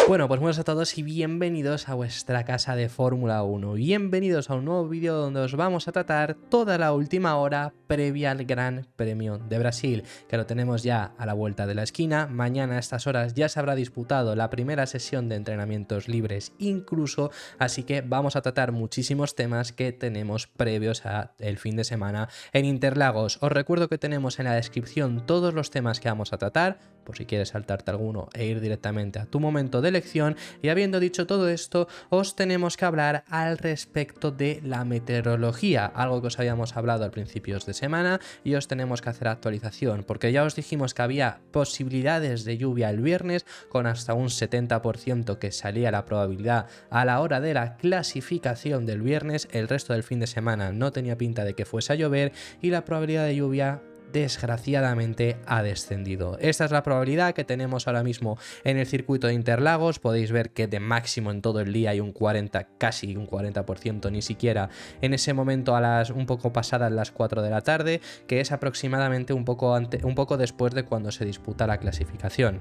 Bueno, pues buenos a todos y bienvenidos a vuestra casa de Fórmula 1. Bienvenidos a un nuevo vídeo donde os vamos a tratar toda la última hora previa al Gran Premio de Brasil, que lo tenemos ya a la vuelta de la esquina. Mañana a estas horas ya se habrá disputado la primera sesión de entrenamientos libres incluso, así que vamos a tratar muchísimos temas que tenemos previos a el fin de semana en Interlagos. Os recuerdo que tenemos en la descripción todos los temas que vamos a tratar, por si quieres saltarte alguno e ir directamente a tu momento de elección. Y habiendo dicho todo esto, os tenemos que hablar al respecto de la meteorología, algo que os habíamos hablado al principios de semana y os tenemos que hacer actualización, porque ya os dijimos que había posibilidades de lluvia el viernes con hasta un 70% que salía la probabilidad a la hora de la clasificación del viernes. El resto del fin de semana no tenía pinta de que fuese a llover y la probabilidad de lluvia desgraciadamente ha descendido. Esta es la probabilidad que tenemos ahora mismo en el circuito de Interlagos. Podéis ver que de máximo en todo el día hay un 40, casi un 40%, ni siquiera en ese momento a las un poco pasadas las 4 de la tarde, que es aproximadamente un poco después de cuando se disputa la clasificación.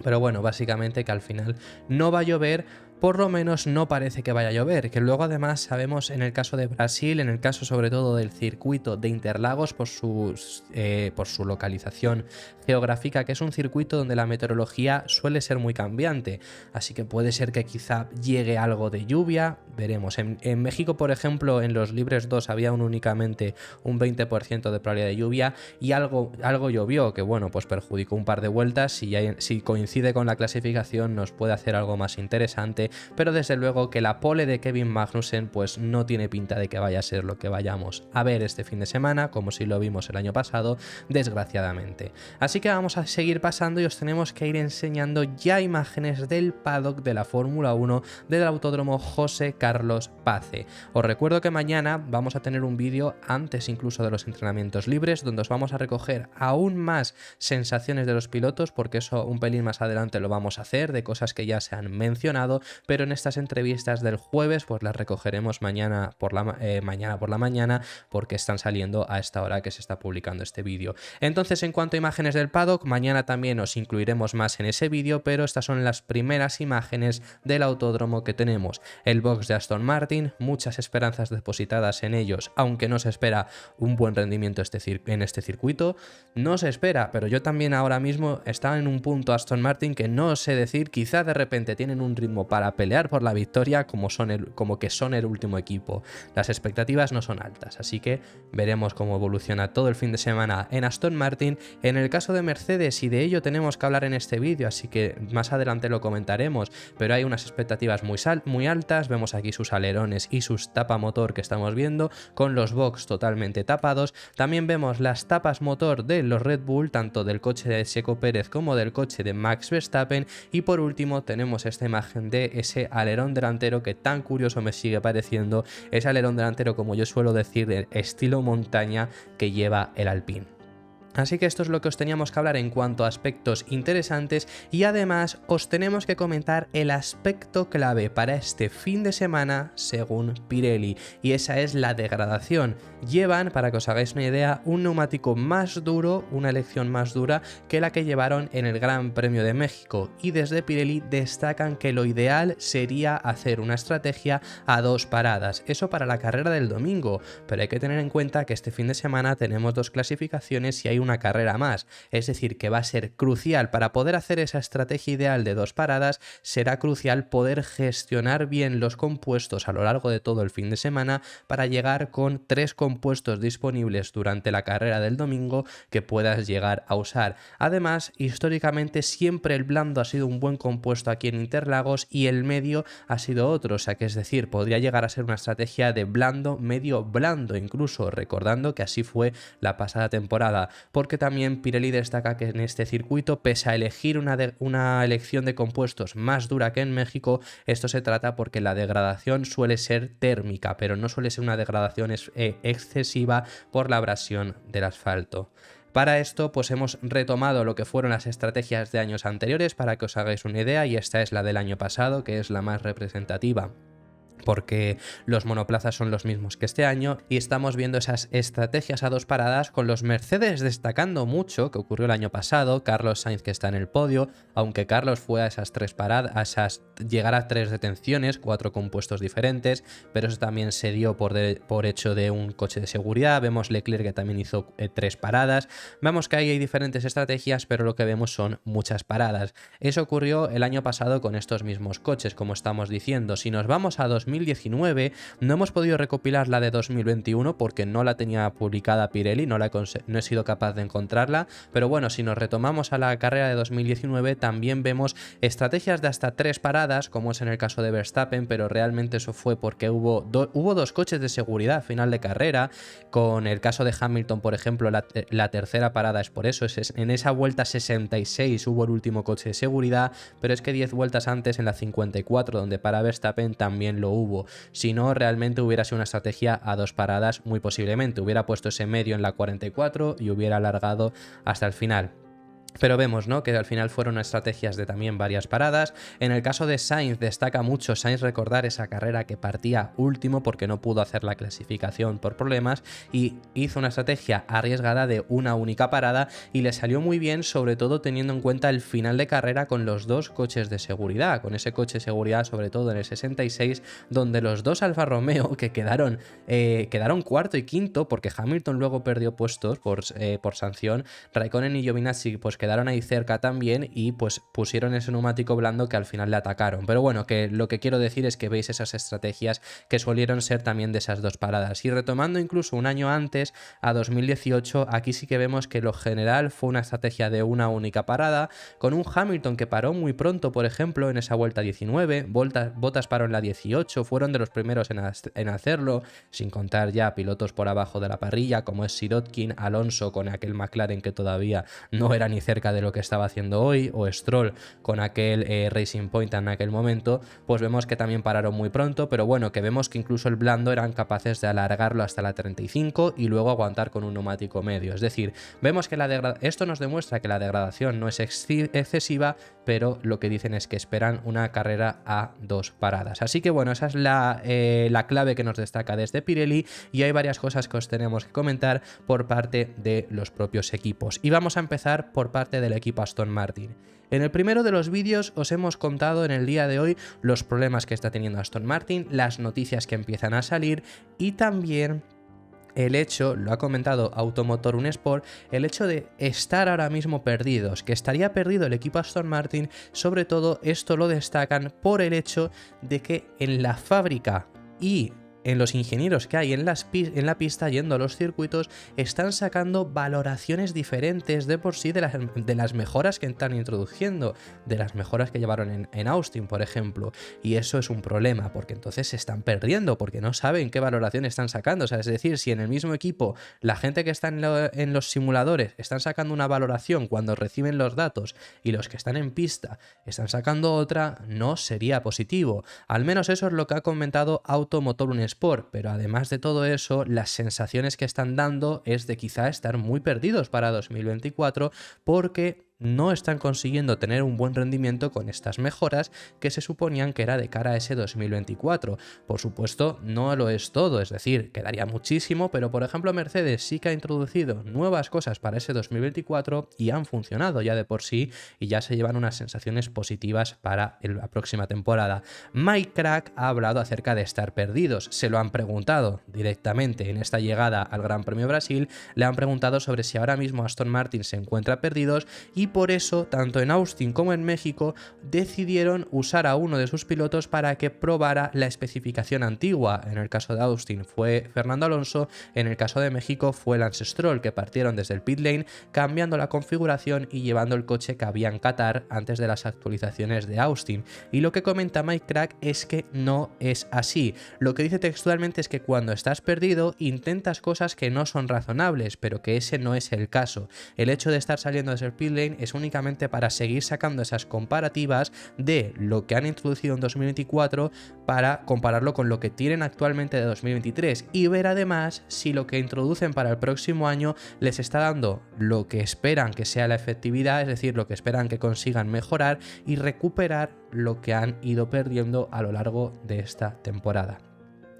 Pero bueno, básicamente que al final no va a llover. Por lo menos no parece que vaya a llover, que luego además sabemos en el caso de Brasil, en el caso sobre todo del circuito de Interlagos por su localización geográfica, que es un circuito donde la meteorología suele ser muy cambiante, así que puede ser que quizá llegue algo de lluvia, veremos. En México, por ejemplo, en los Libres 2 había únicamente un 20% de probabilidad de lluvia y algo llovió, que bueno, pues perjudicó un par de vueltas. Si coincide con la clasificación nos puede hacer algo más interesante, pero desde luego que la pole de Kevin Magnussen pues no tiene pinta de que vaya a ser lo que vayamos a ver este fin de semana, como si lo vimos el año pasado, desgraciadamente. Así que vamos a seguir pasando y os tenemos que ir enseñando ya imágenes del paddock de la Fórmula 1 del Autódromo José Carlos Pace. Os recuerdo que mañana vamos a tener un vídeo antes incluso de los entrenamientos libres, donde os vamos a recoger aún más sensaciones de los pilotos, porque eso un pelín más adelante lo vamos a hacer, de cosas que ya se han mencionado, pero en estas entrevistas del jueves pues las recogeremos mañana por la mañana, porque están saliendo a esta hora que se está publicando este vídeo. Entonces, en cuanto a imágenes del paddock, mañana también os incluiremos más en ese vídeo, pero estas son las primeras imágenes del autódromo que tenemos. El box de Aston Martin, muchas esperanzas depositadas en ellos, aunque no se espera un buen rendimiento en este circuito, no se espera, pero yo también ahora mismo está en un punto Aston Martin que no sé decir, quizá de repente tienen un ritmo para pelear por la victoria como que son el último equipo. Las expectativas no son altas, así que veremos cómo evoluciona todo el fin de semana en Aston Martin. En el caso de Mercedes, y de ello tenemos que hablar en este vídeo, así que más adelante lo comentaremos, pero hay unas expectativas muy altas. Vemos aquí sus alerones y sus tapamotor que estamos viendo, con los box totalmente tapados. También vemos las tapas motor de los Red Bull, tanto del coche de Checo Pérez como del coche de Max Verstappen, y por último tenemos esta imagen de ese alerón delantero que tan curioso me sigue pareciendo, ese alerón delantero, como yo suelo decir, de estilo montaña que lleva el Alpine. Así que esto es lo que os teníamos que hablar en cuanto a aspectos interesantes, y además os tenemos que comentar el aspecto clave para este fin de semana según Pirelli, y esa es la degradación. Llevan, para que os hagáis una idea, un neumático más duro, una elección más dura que la que llevaron en el Gran Premio de México, y desde Pirelli destacan que lo ideal sería hacer una estrategia a 2 paradas, eso para la carrera del domingo, pero hay que tener en cuenta que este fin de semana tenemos 2 clasificaciones y hay una carrera más, es decir, que va a ser crucial para poder hacer esa estrategia ideal de 2 paradas. Será crucial poder gestionar bien los compuestos a lo largo de todo el fin de semana para llegar con 3 compuestos disponibles durante la carrera del domingo que puedas llegar a usar. Además, históricamente siempre el blando ha sido un buen compuesto aquí en Interlagos y el medio ha sido otro, o sea que es decir, podría llegar a ser una estrategia de blando, medio blando incluso, recordando que así fue la pasada temporada, porque también Pirelli destaca que en este circuito, pese a elegir una elección de compuestos más dura que en México, esto se trata porque la degradación suele ser térmica, pero no suele ser una degradación excesiva por la abrasión del asfalto. Para esto pues hemos retomado lo que fueron las estrategias de años anteriores para que os hagáis una idea, y esta es la del año pasado, que es la más representativa porque los monoplazas son los mismos que este año y estamos viendo esas estrategias a dos paradas con los Mercedes destacando mucho, que ocurrió el año pasado. Carlos Sainz, que está en el podio, aunque Carlos fue a esas 3 paradas, llegar a 3 detenciones, 4 compuestos diferentes, pero eso también se dio por hecho de un coche de seguridad. Vemos Leclerc, que también hizo 3 paradas. Vemos que ahí hay diferentes estrategias, pero lo que vemos son muchas paradas. Eso ocurrió el año pasado con estos mismos coches, como estamos diciendo. Si nos vamos a 2019, no hemos podido recopilar la de 2021 porque no la tenía publicada Pirelli, no he sido capaz de encontrarla, pero bueno, si nos retomamos a la carrera de 2019, también vemos estrategias de hasta 3 paradas, como es en el caso de Verstappen, pero realmente eso fue porque hubo 2 coches de seguridad a final de carrera. Con el caso de Hamilton, por ejemplo, la tercera parada es por eso, en esa vuelta 66 hubo el último coche de seguridad, pero es que 10 vueltas antes, en la 54, donde para Verstappen, también lo hubo. Si no, realmente hubiera sido una estrategia a 2 paradas, muy posiblemente. Hubiera puesto ese medio en la 44 y hubiera alargado hasta el final. Pero vemos, ¿no?, que al final fueron estrategias de también varias paradas. En el caso de Sainz, destaca mucho Sainz recordar esa carrera que partía último porque no pudo hacer la clasificación por problemas y hizo una estrategia arriesgada de una única parada y le salió muy bien, sobre todo teniendo en cuenta el final de carrera con los 2 coches de seguridad, con ese coche de seguridad sobre todo en el 66, donde los 2 Alfa Romeo que quedaron cuarto y quinto, porque Hamilton luego perdió puestos por sanción, Raikkonen y Giovinazzi pues quedaron ahí cerca también y pues pusieron ese neumático blando que al final le atacaron. Pero bueno, que lo que quiero decir es que veis esas estrategias que solieron ser también de esas 2 paradas. Y retomando incluso un año antes, a 2018, aquí sí que vemos que lo general fue una estrategia de una única parada, con un Hamilton que paró muy pronto, por ejemplo, en esa vuelta 19, Bottas paró en la 18, fueron de los primeros en hacerlo, sin contar ya pilotos por abajo de la parrilla, como es Sirotkin, Alonso con aquel McLaren que todavía no era ni cerca de lo que estaba haciendo hoy, o Stroll con aquel Racing Point en aquel momento, pues vemos que también pararon muy pronto, pero bueno, que vemos que incluso el blando eran capaces de alargarlo hasta la 35 y luego aguantar con un neumático medio. Es decir, vemos que esto nos demuestra que la degradación no es excesiva, pero lo que dicen es que esperan una carrera a 2 paradas. Así que bueno, esa es la clave que nos destaca desde Pirelli, y hay varias cosas que os tenemos que comentar por parte de los propios equipos. Y vamos a empezar por parte del equipo Aston Martin. En el primero de los vídeos os hemos contado en el día de hoy los problemas que está teniendo Aston Martin, las noticias que empiezan a salir y también el hecho, lo ha comentado Automotor Un Sport, el hecho de estar ahora mismo perdidos, que estaría perdido el equipo Aston Martin. Sobre todo esto lo destacan por el hecho de que en la fábrica y en los ingenieros que hay en la pista yendo a los circuitos están sacando valoraciones diferentes de por sí de las mejoras que están introduciendo, de las mejoras que llevaron en Austin, por ejemplo, y eso es un problema porque entonces se están perdiendo porque no saben qué valoración están sacando. O sea, es decir, si en el mismo equipo la gente que está en los simuladores están sacando una valoración cuando reciben los datos y los que están en pista están sacando otra, no sería positivo. Al menos eso es lo que ha comentado Automotor Un Sport, pero además de todo eso, las sensaciones que están dando es de quizá estar muy perdidos para 2024 porque no están consiguiendo tener un buen rendimiento con estas mejoras que se suponían que era de cara a ese 2024. Por supuesto, no lo es todo, es decir, quedaría muchísimo, pero por ejemplo Mercedes sí que ha introducido nuevas cosas para ese 2024 y han funcionado ya de por sí y ya se llevan unas sensaciones positivas para la próxima temporada. Mike Krack ha hablado acerca de estar perdidos, se lo han preguntado directamente en esta llegada al Gran Premio Brasil, le han preguntado sobre si ahora mismo Aston Martin se encuentra perdidos y por eso, tanto en Austin como en México, decidieron usar a uno de sus pilotos para que probara la especificación antigua. En el caso de Austin fue Fernando Alonso, en el caso de México fue Lance Stroll, que partieron desde el pit lane cambiando la configuración y llevando el coche que había en Qatar antes de las actualizaciones de Austin. Y lo que comenta Mike Krack es que no es así. Lo que dice textualmente es que cuando estás perdido intentas cosas que no son razonables, pero que ese no es el caso. El hecho de estar saliendo desde el pit lane es únicamente para seguir sacando esas comparativas de lo que han introducido en 2024 para compararlo con lo que tienen actualmente de 2023 y ver además si lo que introducen para el próximo año les está dando lo que esperan que sea la efectividad, es decir, lo que esperan que consigan mejorar y recuperar lo que han ido perdiendo a lo largo de esta temporada.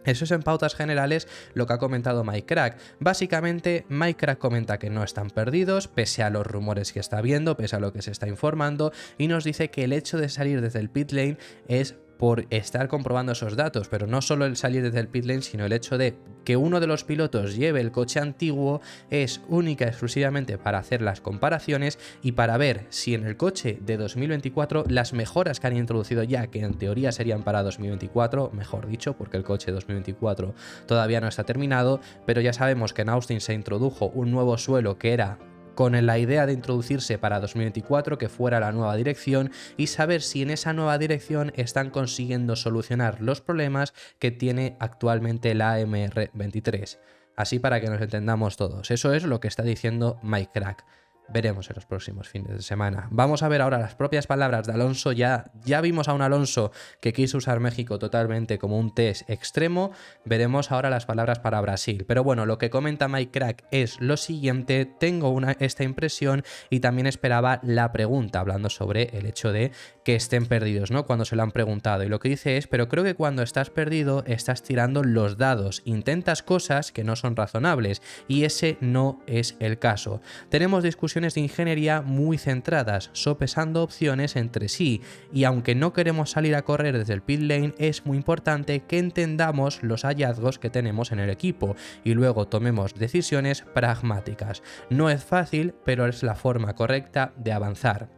Eso es en pautas generales lo que ha comentado MikeCrack. Básicamente, MikeCrack comenta que no están perdidos, pese a los rumores que está viendo, pese a lo que se está informando, y nos dice que el hecho de salir desde el pit lane es por estar comprobando esos datos, pero no solo el salir desde el pit lane, sino el hecho de que uno de los pilotos lleve el coche antiguo es única y exclusivamente para hacer las comparaciones y para ver si en el coche de 2024 las mejoras que han introducido ya, que en teoría serían para 2024, mejor dicho, porque el coche de 2024 todavía no está terminado, pero ya sabemos que en Austin se introdujo un nuevo suelo que era con la idea de introducirse para 2024, que fuera la nueva dirección, y saber si en esa nueva dirección están consiguiendo solucionar los problemas que tiene actualmente la MR23. Así para que nos entendamos todos. Eso es lo que está diciendo MikeCrack. Veremos en los próximos fines de semana. Vamos a ver ahora las propias palabras de Alonso. Ya vimos a un Alonso que quiso usar México totalmente como un test extremo. Veremos ahora las palabras para Brasil. Pero bueno, lo que comenta MikeCrack es lo siguiente. Tengo esta impresión y también esperaba la pregunta, hablando sobre el hecho de que estén perdidos, ¿no? Cuando se lo han preguntado. Y lo que dice es, pero creo que cuando estás perdido estás tirando los dados. Intentas cosas que no son razonables. Y ese no es el caso. Tenemos discusiones de ingeniería muy centradas, sopesando opciones entre sí, y aunque no queremos salir a correr desde el pit lane, es muy importante que entendamos los hallazgos que tenemos en el equipo y luego tomemos decisiones pragmáticas. No es fácil, pero es la forma correcta de avanzar.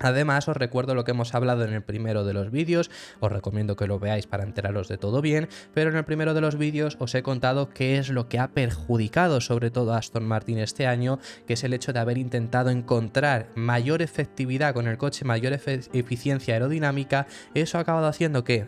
Además, os recuerdo lo que hemos hablado en el primero de los vídeos, os recomiendo que lo veáis para enteraros de todo bien, pero en el primero de los vídeos os he contado qué es lo que ha perjudicado sobre todo a Aston Martin este año, que es el hecho de haber intentado encontrar mayor efectividad con el coche, mayor eficiencia aerodinámica. Eso ha acabado haciendo que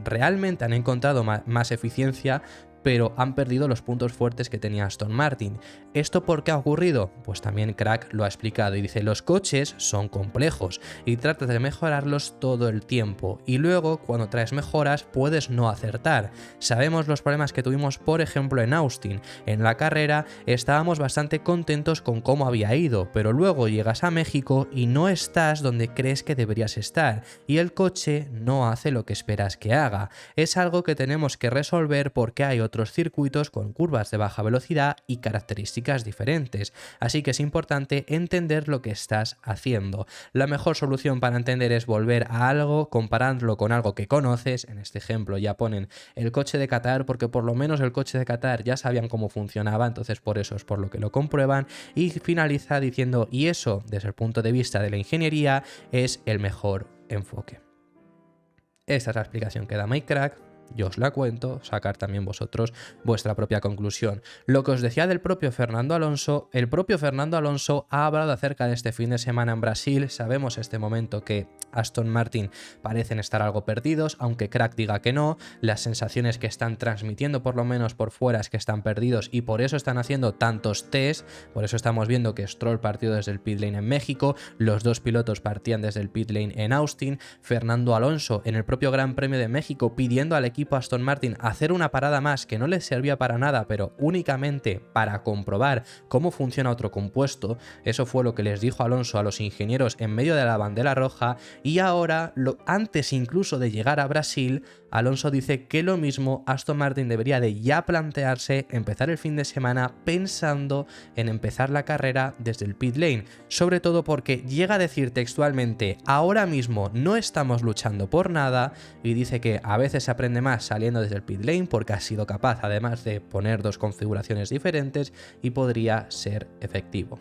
realmente han encontrado más eficiencia, pero han perdido los puntos fuertes que tenía Aston Martin. ¿Esto por qué ha ocurrido? Pues también Crack lo ha explicado y dice: los coches son complejos y tratas de mejorarlos todo el tiempo, y luego cuando traes mejoras puedes no acertar. Sabemos los problemas que tuvimos, por ejemplo, en Austin. En la carrera estábamos bastante contentos con cómo había ido, pero luego llegas a México y no estás donde crees que deberías estar, y el coche no hace lo que esperas que haga. Es algo que tenemos que resolver porque hay otros circuitos con curvas de baja velocidad y características diferentes, así que es importante entender lo que estás haciendo. La mejor solución para entender es volver a algo, comparándolo con algo que conoces. En este ejemplo ya ponen el coche de Qatar, porque por lo menos el coche de Qatar ya sabían cómo funcionaba, entonces por eso es por lo que lo comprueban, y finaliza diciendo: y eso desde el punto de vista de la ingeniería es el mejor enfoque. Esta es la explicación que da MikeCrack. Yo os la cuento, sacar también vosotros vuestra propia conclusión. Lo que os decía del propio Fernando Alonso, el propio Fernando Alonso ha hablado acerca de este fin de semana en Brasil. Sabemos este momento que Aston Martin parecen estar algo perdidos, aunque Crack diga que no. Las sensaciones que están transmitiendo, por lo menos por fuera, es que están perdidos y por eso están haciendo tantos test. Por eso estamos viendo que Stroll partió desde el pit lane en México, los dos pilotos partían desde el pit lane en Austin, Fernando Alonso en el propio Gran Premio de México pidiendo al equipo Aston Martin hacer una parada más que no les servía para nada, pero únicamente para comprobar cómo funciona otro compuesto. Eso fue lo que les dijo Alonso a los ingenieros en medio de la bandera roja, y ahora, antes incluso de llegar a Brasil, Alonso dice que lo mismo Aston Martin debería de ya plantearse empezar el fin de semana pensando en empezar la carrera desde el pit lane, sobre todo porque llega a decir textualmente: ahora mismo no estamos luchando por nada, y dice que a veces se aprende más saliendo desde el pit lane porque ha sido capaz además de poner dos configuraciones diferentes y podría ser efectivo.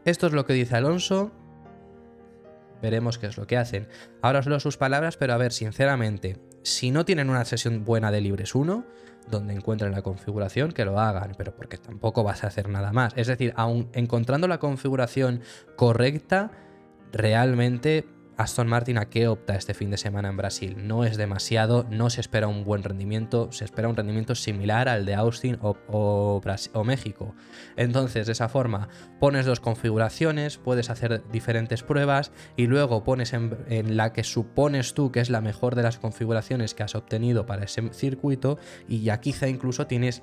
Esto es lo que dice Alonso. Veremos qué es lo que hacen. Ahora os leo sus palabras, pero a ver, sinceramente, si no tienen una sesión buena de Libres 1, donde encuentren la configuración, que lo hagan, pero porque tampoco vas a hacer nada más. Es decir, aun encontrando la configuración correcta, realmente Aston Martin a qué opta este fin de semana en Brasil. No es demasiado, no se espera un buen rendimiento, se espera un rendimiento similar al de Austin o México. Entonces, de esa forma, pones dos configuraciones, puedes hacer diferentes pruebas y luego pones en la que supones tú que es la mejor de las configuraciones que has obtenido para ese circuito, y ya quizá incluso tienes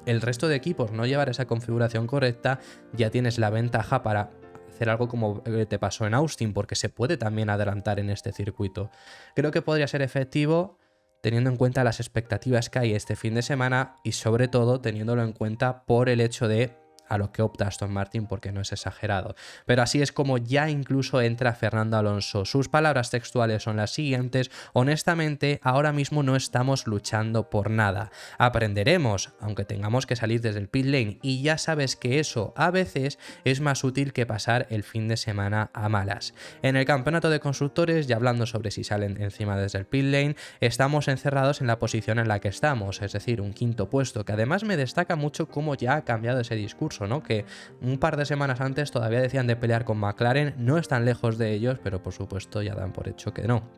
el resto de equipos no llevar esa configuración correcta, ya tienes la ventaja para hacer algo como te pasó en Austin, porque se puede también adelantar en este circuito. Creo que podría ser efectivo teniendo en cuenta las expectativas que hay este fin de semana y sobre todo teniéndolo en cuenta por el hecho de a lo que opta Aston Martin, porque no es exagerado. Pero así es como ya incluso entra Fernando Alonso. Sus palabras textuales son las siguientes: honestamente, ahora mismo no estamos luchando por nada. Aprenderemos, aunque tengamos que salir desde el pit lane, y ya sabes que eso a veces es más útil que pasar el fin de semana a malas. En el campeonato de constructores, ya hablando sobre si salen encima desde el pit lane, estamos encerrados en la posición en la que estamos, es decir, un quinto puesto, que además me destaca mucho cómo ya ha cambiado ese discurso, ¿no? Que un par de semanas antes todavía decían de pelear con McLaren, no están lejos de ellos, pero por supuesto ya dan por hecho que no.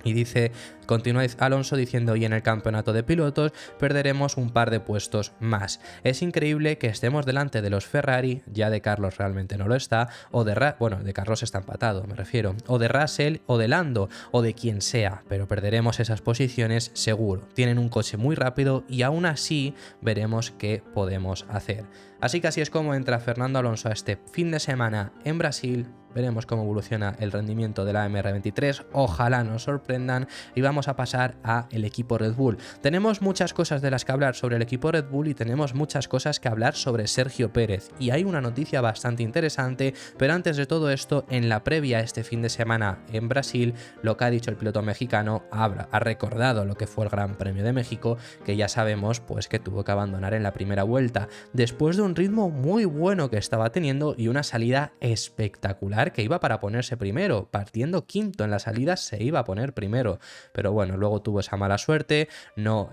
Y dice, continúa Alonso diciendo, y en el campeonato de pilotos perderemos un par de puestos más. Es increíble que estemos delante de los Ferrari, ya de Carlos realmente no lo está, o de de Carlos está empatado, me refiero, o de Russell, o de Lando, o de quien sea, pero perderemos esas posiciones seguro. Tienen un coche muy rápido y aún así veremos qué podemos hacer. Así que así es como entra Fernando Alonso a este fin de semana en Brasil. Veremos cómo evoluciona el rendimiento de la MR23, ojalá nos sorprendan, y vamos a pasar a el equipo Red Bull. Tenemos muchas cosas de las que hablar sobre el equipo Red Bull y tenemos muchas cosas que hablar sobre Sergio Pérez, y hay una noticia bastante interesante, pero antes de todo esto, en la previa este fin de semana en Brasil, lo que ha dicho el piloto mexicano ha recordado lo que fue el Gran Premio de México, que ya sabemos pues que tuvo que abandonar en la primera vuelta, después de un ritmo muy bueno que estaba teniendo y una salida espectacular que iba para ponerse primero, partiendo quinto en la salida se iba a poner primero, pero bueno, luego tuvo esa mala suerte, no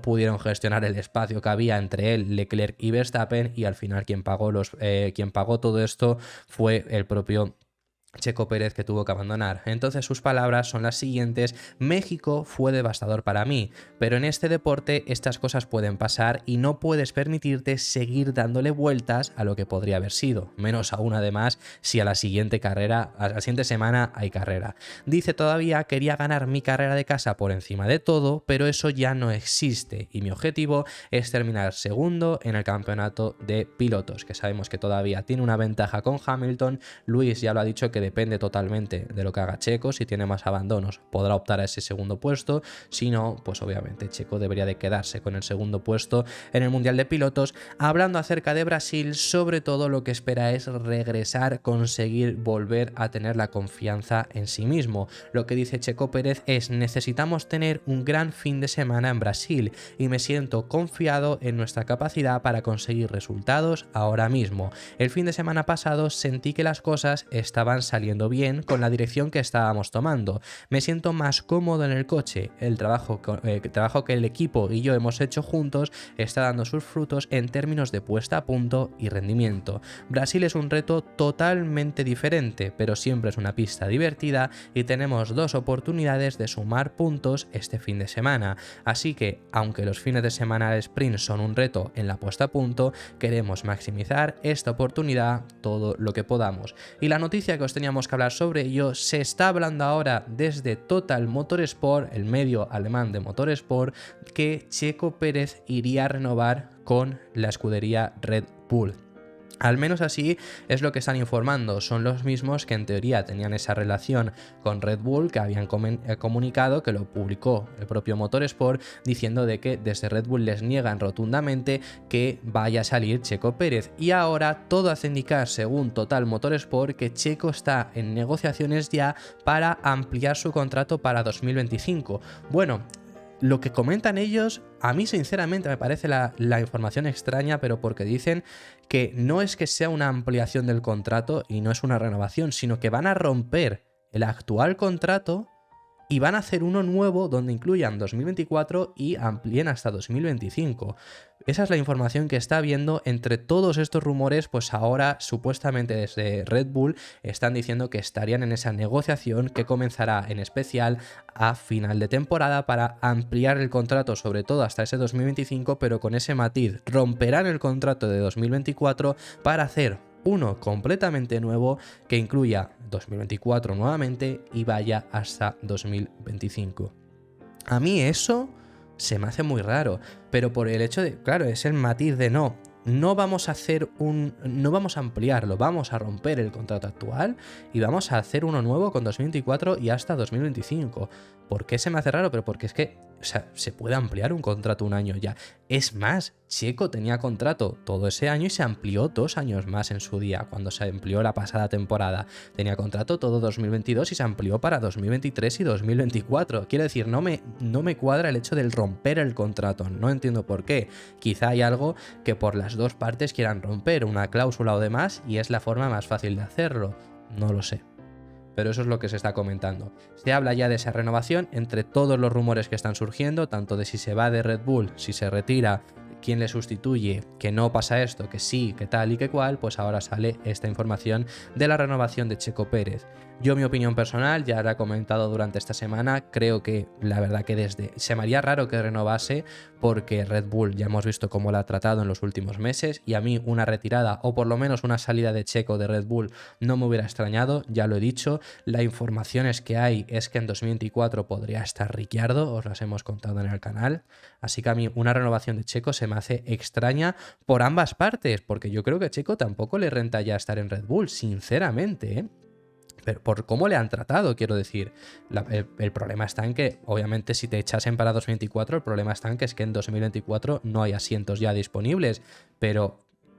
pudieron gestionar el espacio que había entre él, Leclerc y Verstappen, y al final quien pagó todo esto fue el propio Checo Pérez, que tuvo que abandonar. Entonces sus palabras son las siguientes: México fue devastador para mí, pero en este deporte estas cosas pueden pasar y no puedes permitirte seguir dándole vueltas a lo que podría haber sido, menos aún además si a la siguiente semana hay carrera. Dice todavía, quería ganar mi carrera de casa por encima de todo, pero eso ya no existe y mi objetivo es terminar segundo en el campeonato de pilotos, que sabemos que todavía tiene una ventaja con Hamilton. Luis ya lo ha dicho que depende totalmente de lo que haga Checo. Si tiene más abandonos podrá optar a ese segundo puesto, si no, pues obviamente Checo debería de quedarse con el segundo puesto en el Mundial de Pilotos. Hablando acerca de Brasil, sobre todo lo que espera es regresar, conseguir volver a tener la confianza en sí mismo. Lo que dice Checo Pérez es: necesitamos tener un gran fin de semana en Brasil y me siento confiado en nuestra capacidad para conseguir resultados ahora mismo. El fin de semana pasado sentí que las cosas estaban saliendo bien con la dirección que estábamos tomando. Me siento más cómodo en el coche. El trabajo que el equipo y yo hemos hecho juntos está dando sus frutos en términos de puesta a punto y rendimiento. Brasil es un reto totalmente diferente, pero siempre es una pista divertida y tenemos dos oportunidades de sumar puntos este fin de semana. Así que, aunque los fines de semana de sprint son un reto en la puesta a punto, queremos maximizar esta oportunidad todo lo que podamos. Y la noticia que os teníamos que hablar sobre ello, se está hablando ahora desde Total Motorsport, el medio alemán de Motorsport, que Checo Pérez iría a renovar con la escudería Red Bull. Al menos así es lo que están informando, son los mismos que en teoría tenían esa relación con Red Bull, que habían comunicado, que lo publicó el propio Motorsport, diciendo de que desde Red Bull les niegan rotundamente que vaya a salir Checo Pérez. Y ahora todo hace indicar, según Total Motorsport, que Checo está en negociaciones ya para ampliar su contrato para 2025. Bueno, lo que comentan ellos, a mí sinceramente me parece la información extraña, pero porque dicen que no es que sea una ampliación del contrato y no es una renovación, sino que van a romper el actual contrato y van a hacer uno nuevo donde incluyan 2024 y amplíen hasta 2025. Esa es la información que está habiendo entre todos estos rumores, pues ahora supuestamente desde Red Bull están diciendo que estarían en esa negociación que comenzará en especial a final de temporada para ampliar el contrato, sobre todo hasta ese 2025, pero con ese matiz, romperán el contrato de 2024 para hacer uno completamente nuevo que incluya 2024 nuevamente y vaya hasta 2025. A mí eso se me hace muy raro, pero por el hecho de, claro, es el matiz de no vamos a no vamos a ampliarlo, vamos a romper el contrato actual y vamos a hacer uno nuevo con 2024 y hasta 2025. ¿Por qué se me hace raro? Pero porque es que, o sea, se puede ampliar un contrato un año ya. Es más, Checo tenía contrato todo ese año y se amplió 2 años más en su día, cuando se amplió la pasada temporada. Tenía contrato todo 2022 y se amplió para 2023 y 2024. Quiero decir, no me cuadra el hecho del romper el contrato, no entiendo por qué. Quizá hay algo que por las dos partes quieran romper, una cláusula o demás, y es la forma más fácil de hacerlo. No lo sé. Pero eso es lo que se está comentando. Se habla ya de esa renovación entre todos los rumores que están surgiendo, tanto de si se va de Red Bull, si se retira, quién le sustituye, que no pasa esto, que sí, que tal y que cual, pues ahora sale esta información de la renovación de Checo Pérez. Yo, mi opinión personal, ya la he comentado durante esta semana, creo que la verdad que se me haría raro que renovase, porque Red Bull ya hemos visto cómo la ha tratado en los últimos meses, y a mí una retirada o por lo menos una salida de Checo de Red Bull no me hubiera extrañado, ya lo he dicho. La información que hay es que en 2024 podría estar Ricciardo, os las hemos contado en el canal, así que a mí una renovación de Checo se me hace extraña por ambas partes, porque yo creo que a Checo tampoco le renta ya estar en Red Bull, sinceramente, ¿eh? Pero por cómo le han tratado, quiero decir. El problema está en que, obviamente, si te echasen para 2024, el problema está en que es que en 2024 no hay asientos ya disponibles, pero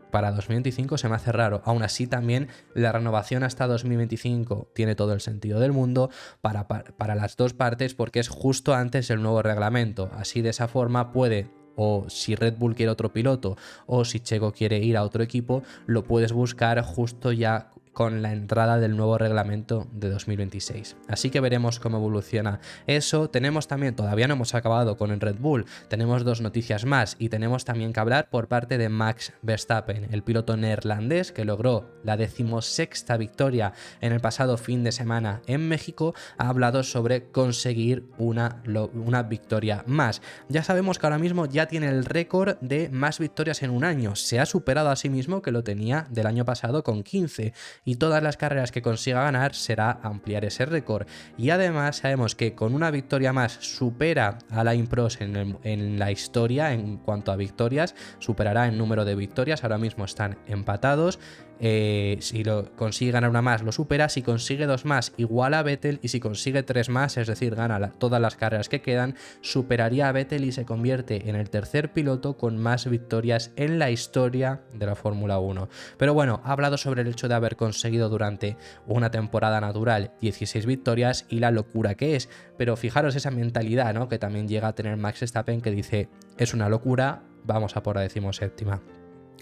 para 2025 se me hace raro. Aún así, también la renovación hasta 2025 tiene todo el sentido del mundo para las dos partes, porque es justo antes del nuevo reglamento. Así, de esa forma, puede, o si Red Bull quiere otro piloto, o si Checo quiere ir a otro equipo, lo puedes buscar justo ya con la entrada del nuevo reglamento de 2026. Así que veremos cómo evoluciona eso. Tenemos también, todavía no hemos acabado con el Red Bull, tenemos 2 noticias más y tenemos también que hablar por parte de Max Verstappen, el piloto neerlandés que logró la 16ª victoria en el pasado fin de semana en México. Ha hablado sobre conseguir una victoria más. Ya sabemos que ahora mismo ya tiene el récord de más victorias en un año. Se ha superado a sí mismo, que lo tenía del año pasado con 15. Y todas las carreras que consiga ganar será ampliar ese récord. Y además sabemos que con una victoria más supera a la Impros en la historia en cuanto a victorias, superará el número de victorias, ahora mismo están empatados. Si lo consigue ganar una más, lo supera. Si consigue 2 más, iguala a Vettel. Y si consigue 3 más, es decir, gana todas las carreras que quedan, superaría a Vettel y se convierte en el tercer piloto con más victorias en la historia de la Fórmula 1. Pero bueno, ha hablado sobre el hecho de haber conseguido durante una temporada natural 16 victorias y la locura que es. Pero fijaros esa mentalidad, ¿no?, que también llega a tener Max Verstappen, que dice: es una locura, vamos a por la 17ª.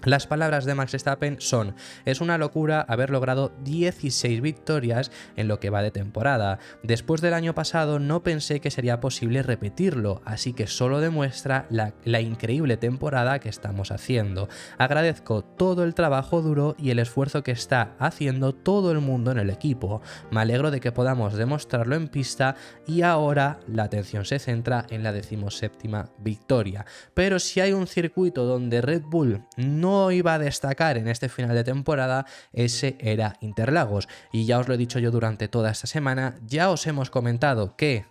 Las palabras de Max Verstappen son: es una locura haber logrado 16 victorias en lo que va de temporada. Después del año pasado no pensé que sería posible repetirlo, así que solo demuestra la increíble temporada que estamos haciendo. Agradezco todo el trabajo duro y el esfuerzo que está haciendo todo el mundo en el equipo. Me alegro de que podamos demostrarlo en pista y ahora la atención se centra en la 17ª victoria. Pero si hay un circuito donde Red Bull no iba a destacar en este final de temporada, ese era Interlagos. Y ya os lo he dicho yo durante toda esta semana, ya os hemos comentado que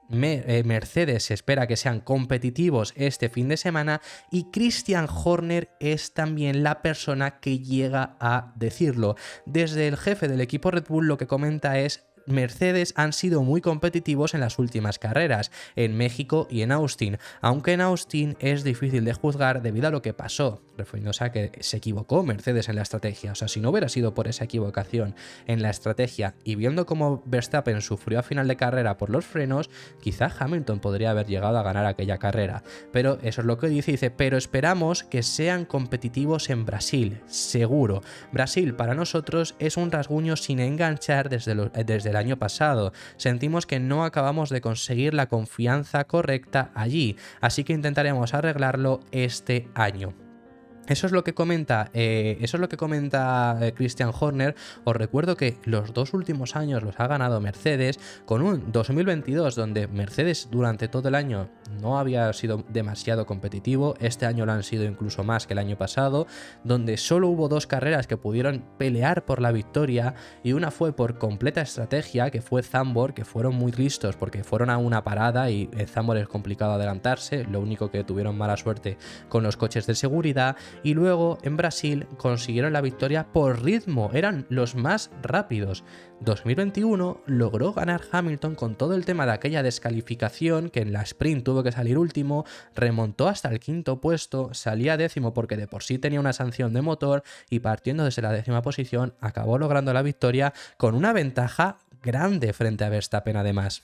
Mercedes se espera que sean competitivos este fin de semana, y Christian Horner es también la persona que llega a decirlo. Desde el jefe del equipo Red Bull lo que comenta es: Mercedes han sido muy competitivos en las últimas carreras, en México y en Austin, aunque en Austin es difícil de juzgar debido a lo que pasó, refiriéndose a que se equivocó Mercedes en la estrategia. O sea, si no hubiera sido por esa equivocación en la estrategia y viendo cómo Verstappen sufrió a final de carrera por los frenos, quizá Hamilton podría haber llegado a ganar aquella carrera. Pero eso es lo que dice, pero esperamos que sean competitivos en Brasil, seguro. Brasil para nosotros es un rasguño sin enganchar desde el año pasado. Sentimos que no acabamos de conseguir la confianza correcta allí, así que intentaremos arreglarlo este año. Eso es lo que comenta, Christian Horner. Os recuerdo que los 2 últimos años los ha ganado Mercedes, con un 2022 donde Mercedes durante todo el año no había sido demasiado competitivo. Este año lo han sido incluso más que el año pasado, donde solo hubo 2 carreras que pudieron pelear por la victoria, y una fue por completa estrategia, que fue Zandvoort, que fueron muy listos porque fueron a una parada y en Zandvoort es complicado adelantarse, lo único que tuvieron mala suerte con los coches de seguridad. Y luego en Brasil consiguieron la victoria por ritmo, eran los más rápidos. 2021 logró ganar Hamilton con todo el tema de aquella descalificación, que en la sprint tuvo que salir último, remontó hasta el 5º puesto, salía 10º porque de por sí tenía una sanción de motor, y partiendo desde la 10ª posición acabó logrando la victoria con una ventaja grande frente a Verstappen además.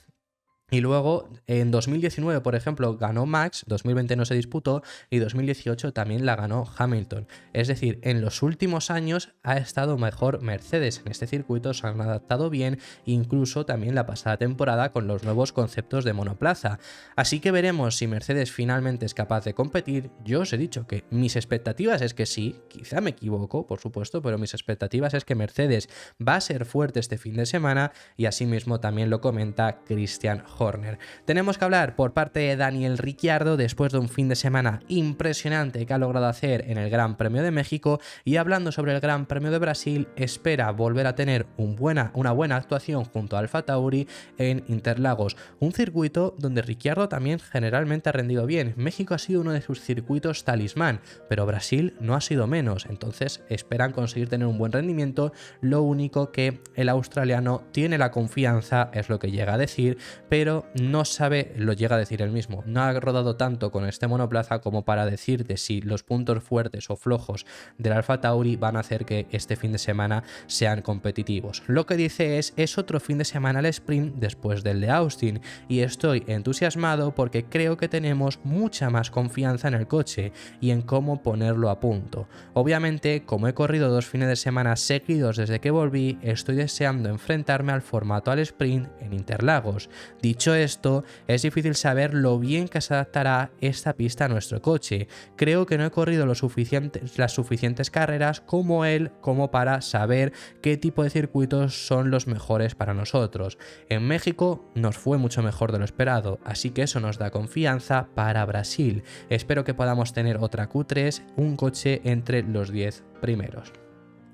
Y luego en 2019, por ejemplo, ganó Max, 2020 no se disputó, y 2018 también la ganó Hamilton. Es decir, en los últimos años ha estado mejor Mercedes en este circuito, se han adaptado bien, incluso también la pasada temporada con los nuevos conceptos de monoplaza. Así que veremos si Mercedes finalmente es capaz de competir. Yo os he dicho que mis expectativas es que sí, quizá me equivoco, por supuesto, pero mis expectativas es que Mercedes va a ser fuerte este fin de semana, y asimismo también lo comenta Christian Horner. Tenemos que hablar por parte de Daniel Ricciardo después de un fin de semana impresionante que ha logrado hacer en el Gran Premio de México, y hablando sobre el Gran Premio de Brasil, espera volver a tener una buena actuación junto a AlphaTauri en Interlagos, un circuito donde Ricciardo también generalmente ha rendido bien. México ha sido uno de sus circuitos talismán, pero Brasil no ha sido menos, entonces esperan conseguir tener un buen rendimiento. Lo único que el australiano tiene la confianza, es lo que llega a decir, pero no sabe, lo llega a decir él mismo, no ha rodado tanto con este monoplaza como para decirte si los puntos fuertes o flojos del AlphaTauri van a hacer que este fin de semana sean competitivos. Lo que dice es otro fin de semana al sprint después del de Austin, y estoy entusiasmado porque creo que tenemos mucha más confianza en el coche y en cómo ponerlo a punto. Obviamente, como he corrido 2 fines de semana seguidos desde que volví, estoy deseando enfrentarme al formato al sprint en Interlagos. Dicho esto, es difícil saber lo bien que se adaptará esta pista a nuestro coche. Creo que no he corrido las suficientes carreras como él como para saber qué tipo de circuitos son los mejores para nosotros. En México nos fue mucho mejor de lo esperado, así que eso nos da confianza para Brasil. Espero que podamos tener otra Q3, un coche entre los 10 primeros.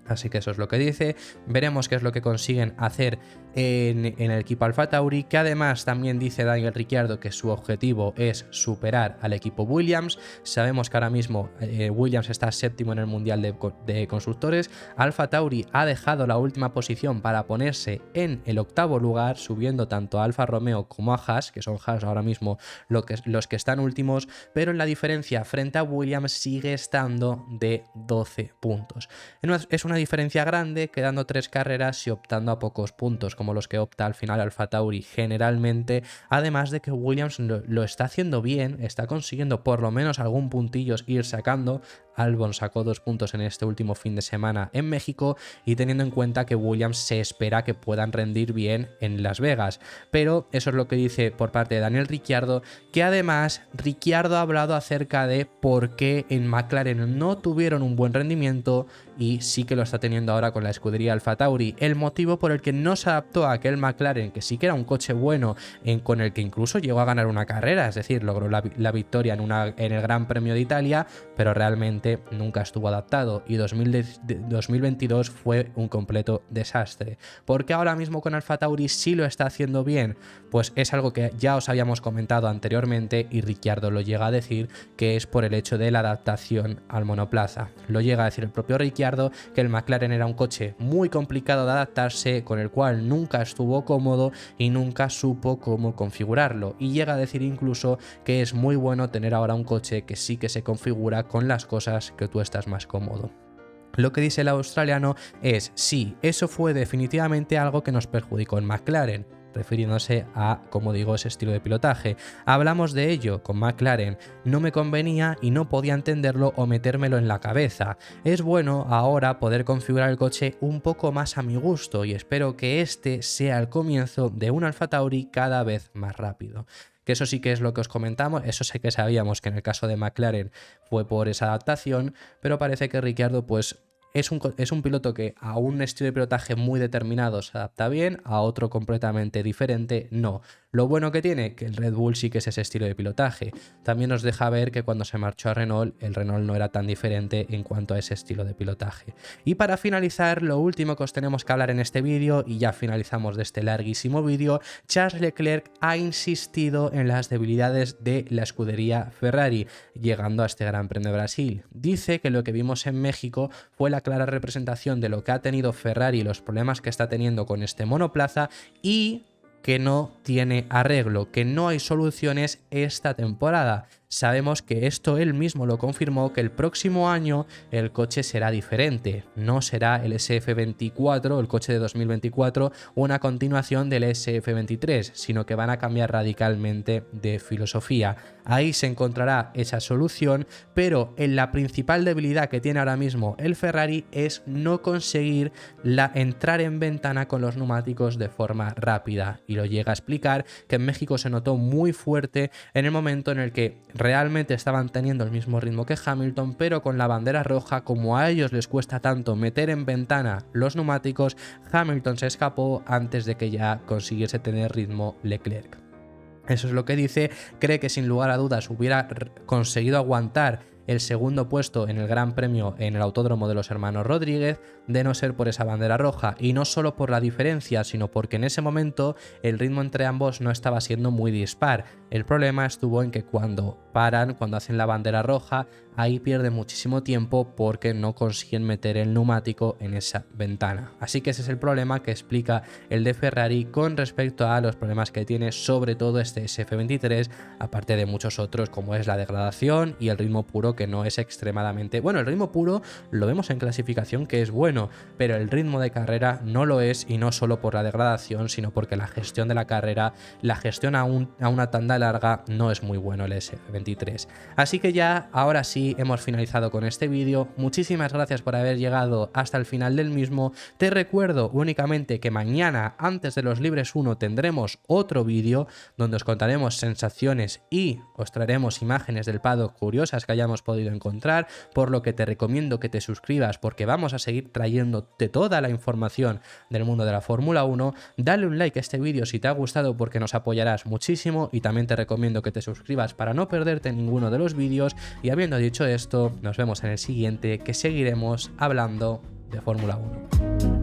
Así que eso es lo que dice. Veremos qué es lo que consiguen hacer en el equipo AlphaTauri, que además también dice Daniel Ricciardo que su objetivo es superar al equipo Williams. Sabemos que ahora mismo Williams está 7º en el Mundial de Constructores. AlphaTauri ha dejado la última posición para ponerse en el 8º lugar, subiendo tanto a Alfa Romeo como a Haas, que son Haas ahora mismo los que están últimos, pero en la diferencia frente a Williams sigue estando de 12 puntos. Es una diferencia grande, quedando 3 carreras y optando a pocos puntos, como los que opta al final AlphaTauri generalmente, además de que Williams lo está haciendo bien, está consiguiendo por lo menos algún puntillo ir sacando. Albon sacó 2 puntos en este último fin de semana en México, y teniendo en cuenta que Williams se espera que puedan rendir bien en Las Vegas. Pero eso es lo que dice por parte de Daniel Ricciardo, que además Ricciardo ha hablado acerca de por qué en McLaren no tuvieron un buen rendimiento y sí que lo está teniendo ahora con la escudería AlphaTauri. El motivo por el que no se adaptó a aquel McLaren, que sí que era un coche bueno, con el que incluso llegó a ganar una carrera, es decir, logró la victoria en el Gran Premio de Italia, pero realmente nunca estuvo adaptado, y 2022 fue un completo desastre. Porque ahora mismo con AlphaTauri sí lo está haciendo bien, pues es algo que ya os habíamos comentado anteriormente, y Ricciardo lo llega a decir, que es por el hecho de la adaptación al monoplaza. Lo llega a decir el propio Ricciardo, que el McLaren era un coche muy complicado de adaptarse, con el cual nunca estuvo cómodo y nunca supo cómo configurarlo, y llega a decir incluso que es muy bueno tener ahora un coche que sí que se configura con las cosas que tú estás más cómodo. Lo que dice el australiano es: sí, eso fue definitivamente algo que nos perjudicó en McLaren, refiriéndose a, como digo, ese estilo de pilotaje. Hablamos de ello con McLaren, no me convenía y no podía entenderlo o metérmelo en la cabeza. Es bueno ahora poder configurar el coche un poco más a mi gusto y espero que este sea el comienzo de un Alfa Tauri cada vez más rápido. Que eso sí que es lo que os comentamos, eso sí que sabíamos que en el caso de McLaren fue por esa adaptación, pero parece que Ricciardo pues es un piloto que a un estilo de pilotaje muy determinado se adapta bien, a otro completamente diferente no. Lo bueno que tiene, que el Red Bull sí que es ese estilo de pilotaje. También nos deja ver que cuando se marchó a Renault, el Renault no era tan diferente en cuanto a ese estilo de pilotaje. Y para finalizar, lo último que os tenemos que hablar en este vídeo, y ya finalizamos de este larguísimo vídeo, Charles Leclerc ha insistido en las debilidades de la escudería Ferrari, llegando a este Gran Premio de Brasil. Dice que lo que vimos en México fue la clara representación de lo que ha tenido Ferrari y los problemas que está teniendo con este monoplaza y que no tiene arreglo, que no hay soluciones esta temporada. Sabemos que esto él mismo lo confirmó, que el próximo año el coche será diferente, no será el SF24, el coche de 2024, una continuación del SF23, sino que van a cambiar radicalmente de filosofía. Ahí se encontrará esa solución, pero en la principal debilidad que tiene ahora mismo el Ferrari es no conseguir entrar en ventana con los neumáticos de forma rápida, y lo llega a explicar que en México se notó muy fuerte en el momento en el que realmente estaban teniendo el mismo ritmo que Hamilton, pero con la bandera roja, como a ellos les cuesta tanto meter en ventana los neumáticos, Hamilton se escapó antes de que ya consiguiese tener ritmo Leclerc. Eso es lo que dice, cree que sin lugar a dudas hubiera conseguido aguantar el segundo puesto en el Gran Premio en el Autódromo de los Hermanos Rodríguez, de no ser por esa bandera roja, y no solo por la diferencia, sino porque en ese momento el ritmo entre ambos no estaba siendo muy dispar. El problema estuvo en que cuando paran, cuando hacen la bandera roja, ahí pierden muchísimo tiempo porque no consiguen meter el neumático en esa ventana. Así que ese es el problema que explica el de Ferrari con respecto a los problemas que tiene sobre todo este SF23, aparte de muchos otros como es la degradación y el ritmo puro, que no es extremadamente bueno. El ritmo puro lo vemos en clasificación que es bueno, pero el ritmo de carrera no lo es, y no solo por la degradación, sino porque la gestión de la carrera, la gestión a una tanda larga no es muy bueno el SF23. Así que ya, ahora sí, hemos finalizado con este vídeo. Muchísimas gracias por haber llegado hasta el final del mismo. Te recuerdo únicamente que mañana, antes de los Libres 1, tendremos otro vídeo donde os contaremos sensaciones y os traeremos imágenes del paddock curiosas que hayamos podido encontrar, por lo que te recomiendo que te suscribas porque vamos a seguir trayéndote toda la información del mundo de la Fórmula 1. Dale un like a este vídeo si te ha gustado porque nos apoyarás muchísimo, y también te recomiendo que te suscribas para no perderte ninguno de los vídeos. Y habiendo dicho esto, nos vemos en el siguiente, que seguiremos hablando de Fórmula 1.